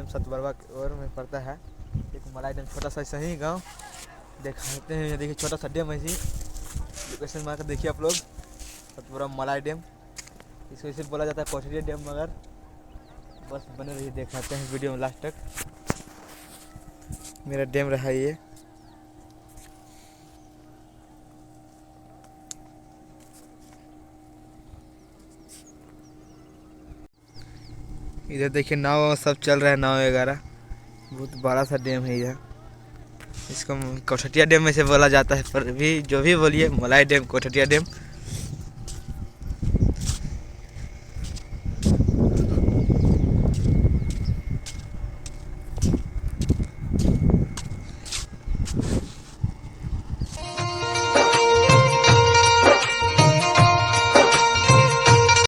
Dam Satbarwa और में पड़ता है। एक मलाई डैम छोटा सा ऐसा ही गाँव दिखाते हैं। देखिए छोटा सा डैम है जी, लोकेशन मार कर देखिए आप लोग, सतबरवा मलाई डैम। इसको इसे बोला जाता है कोठरिया डैम, मगर बस बने रहिए, दिखाते हैं वीडियो में लास्ट तक। मेरा डैम रहा ये, इधर देखिए नाव सब चल रहा है, नाव वगैरह। बहुत बड़ा सा डैम है इधर, इसको कोठरिया डैम में से बोला जाता है, पर भी जो भी बोलिए, मलाई डैम, कोठरिया डैम